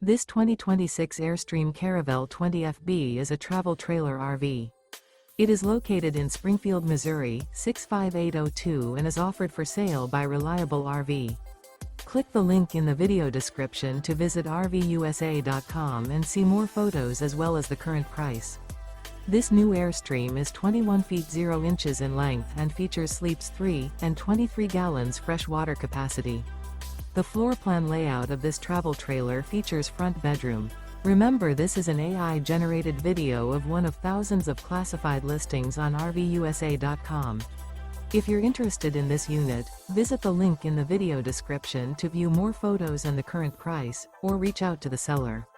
This 2026 Airstream Caravel 20FB is a travel trailer RV. It is located in Springfield, Missouri, 65802 and is offered for sale by Reliable RV. Click the link in the video description to visit RVUSA.com and see more photos as well as the current price. This new Airstream is 21 feet 0 inches in length and features sleeps 3 and 23 gallons fresh water capacity. The floor plan layout of this travel trailer features front bedroom. Remember, this is an AI-generated video of one of thousands of classified listings on RVUSA.com. If you're interested in this unit, visit the link in the video description to view more photos and the current price, or reach out to the seller.